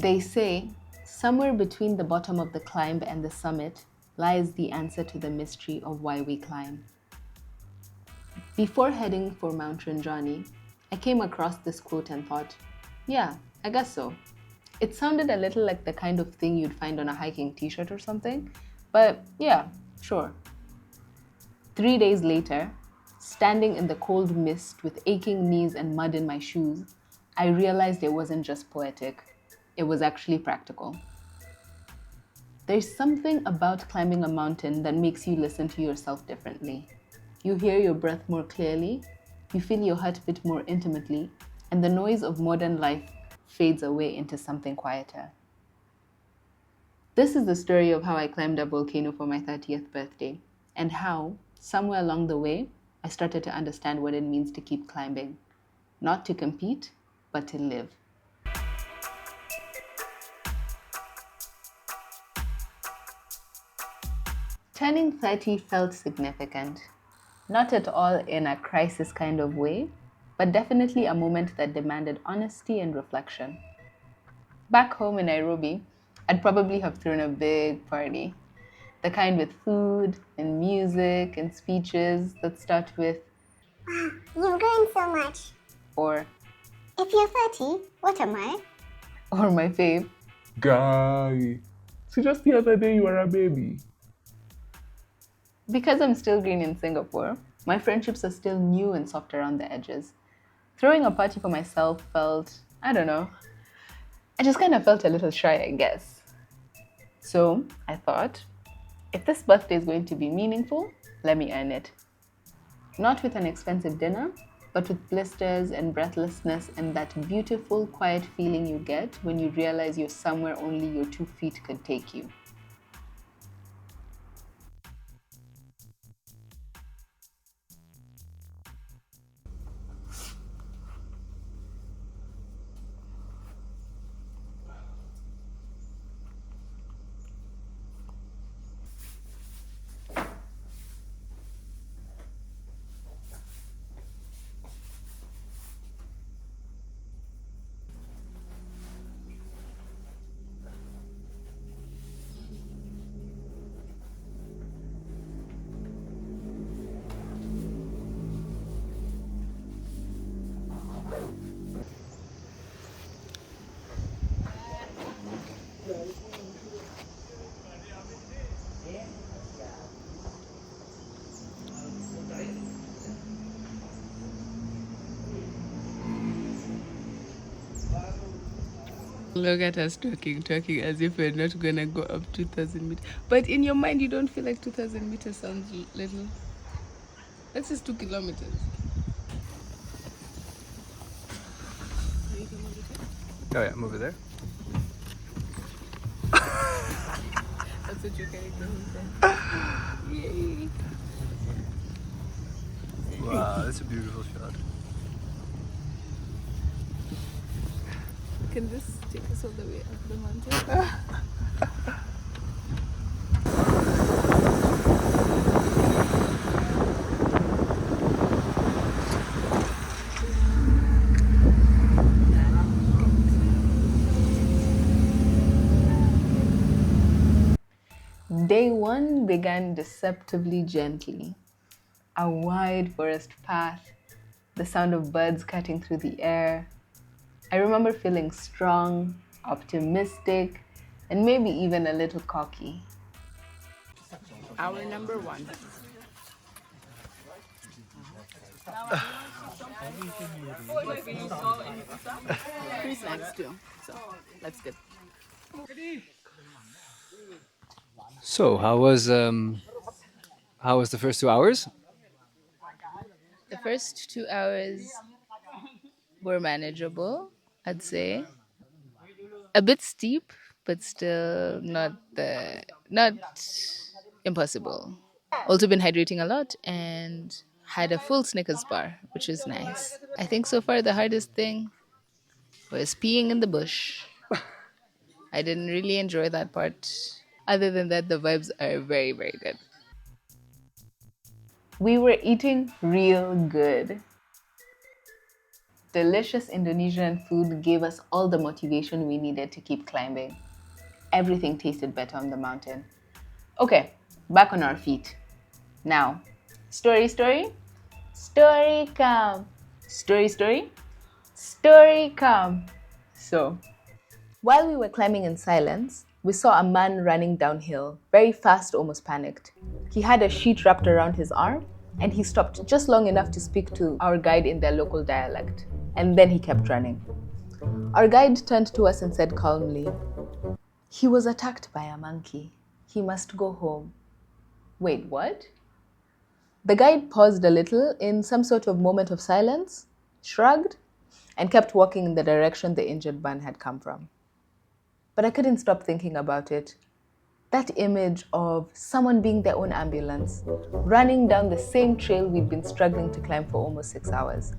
They say somewhere between the bottom of the climb and the summit lies the answer to the mystery of why we climb. Before heading for Mount Rinjani, I came across this quote and thought, yeah, I guess so. It sounded a little like the kind of thing you'd find on a hiking t-shirt or something, but yeah, sure. 3 days later, standing in the cold mist with aching knees and mud in my shoes, I realized it wasn't just poetic, it was actually practical. There's something about climbing a mountain that makes you listen to yourself differently. You hear your breath more clearly, you feel your heartbeat more intimately, and the noise of modern life fades away into something quieter. This is the story of how I climbed a volcano for my 30th birthday, and how, somewhere along the way, I started to understand what it means to keep climbing. Not to compete, but to live. Turning 30 felt significant. Not at all in a crisis kind of way, but definitely a moment that demanded honesty and reflection. Back home in Nairobi, I'd probably have thrown a big party. The kind with food and music and speeches that start with, Wow, you've grown so much. or, If you're 30, what am I? or my fave, Guy, see, just the other day you were a baby. because I'm still green in Singapore, my friendships are still new and soft around the edges. Throwing a party for myself felt, I don't know, I just kind of felt a little shy, I guess. So I thought, if this birthday is going to be meaningful, let me earn it. Not with an expensive dinner, but with blisters and breathlessness and that beautiful, quiet feeling you get when you realize you're somewhere only your 2 feet could take you. Look at us talking as if we're not gonna go up 2,000 meters. But in your mind, you don't feel like 2,000 meters sounds little. That's just 2 kilometers. Oh yeah, I'm over there. That's what you're carrying the whole time. Yay! Wow, that's a beautiful shot. Can this take us all the way up the mountain? Day one began deceptively gently. A wide forest path, the sound of birds cutting through the air. I remember feeling strong, optimistic, and maybe even a little cocky. Hour number one. Free snacks too, so that's good. So, how was the first 2 hours? The first 2 hours were manageable, I'd say. A bit steep, but still not impossible. Also been hydrating a lot and had a full Snickers bar, which is nice. I think so far the hardest thing was peeing in the bush. I didn't really enjoy that part. Other than that, the vibes are very, very good. We were eating real good. Delicious Indonesian food gave us all the motivation we needed to keep climbing. Everything tasted better on the mountain. Okay, back on our feet. Now, story, story, story come. Story, story, story come. So, while we were climbing in silence, we saw a man running downhill, very fast, almost panicked. He had a sheet wrapped around his arm, and he stopped just long enough to speak to our guide in their local dialect. And then he kept running. Our guide turned to us and said calmly, "He was attacked by a monkey. He must go home." Wait, what? The guide paused a little in some sort of moment of silence, shrugged, and kept walking in the direction the injured man had come from. But I couldn't stop thinking about it. That image of someone being their own ambulance, running down the same trail we'd been struggling to climb for almost 6 hours.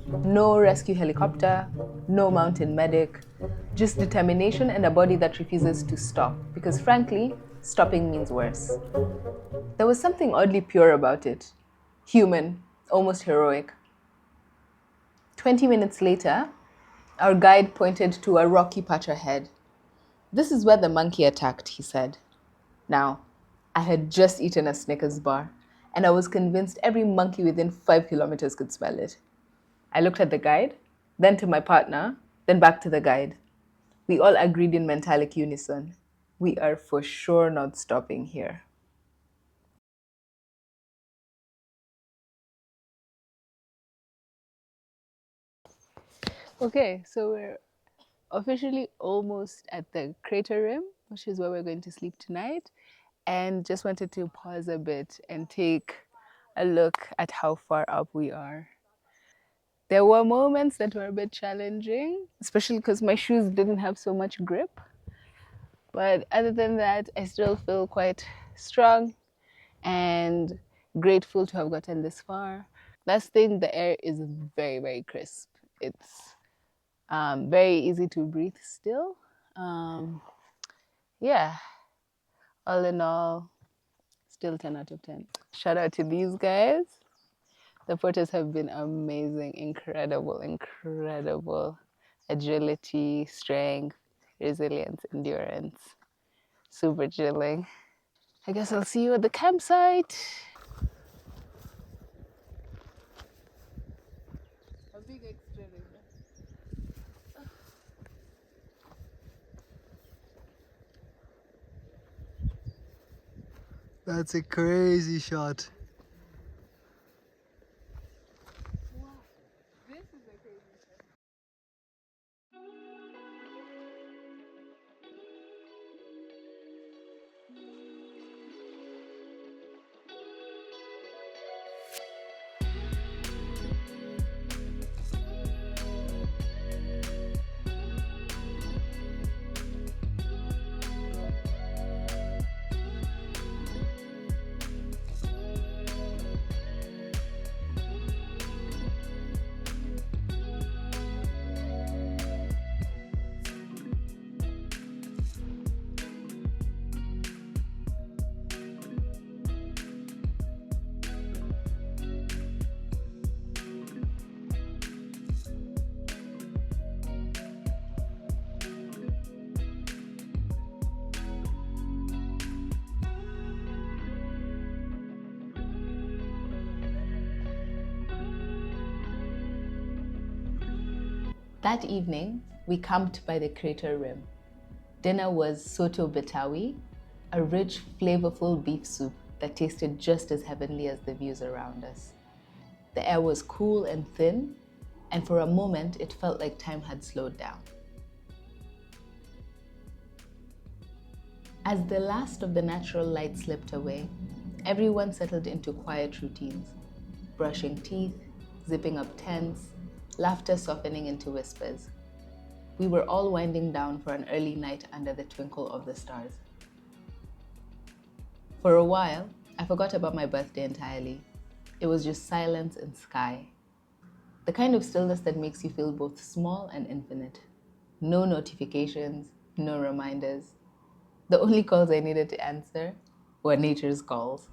No rescue helicopter, no mountain medic, just determination and a body that refuses to stop, because frankly, stopping means worse. There was something oddly pure about it. Human, almost heroic. 20 minutes later, our guide pointed to a rocky patch ahead. "This is where the monkey attacked," he said. Now, I had just eaten a Snickers bar, and I was convinced every monkey within 5 kilometers could smell it. I looked at the guide, then to my partner, then back to the guide. We all agreed in mentalic unison. We are for sure not stopping here. Okay, so we're officially almost at the crater rim, which is where we're going to sleep tonight. And just wanted to pause a bit and take a look at how far up we are. There were moments that were a bit challenging, especially because my shoes didn't have so much grip. But other than that, I still feel quite strong and grateful to have gotten this far. Last thing, the air is very, very crisp. It's very easy to breathe still. Um, yeah, all in all, still 10 out of 10. Shout out to these guys. The photos have been amazing, incredible, incredible. Agility, strength, resilience, endurance. Super chilling. I guess I'll see you at the campsite. A big extra river. That's a crazy shot. Wow, this is a crazy shot. That evening, we camped by the crater rim. Dinner was soto betawi, a rich, flavorful beef soup that tasted just as heavenly as the views around us. The air was cool and thin, and for a moment it felt like time had slowed down. As the last of the natural light slipped away, everyone settled into quiet routines, brushing teeth, zipping up tents, laughter softening into whispers. We were all winding down for an early night under the twinkle of the stars. For a while, I forgot about my birthday entirely. It was just silence and sky. The kind of stillness that makes you feel both small and infinite. No notifications, no reminders. The only calls I needed to answer were nature's calls.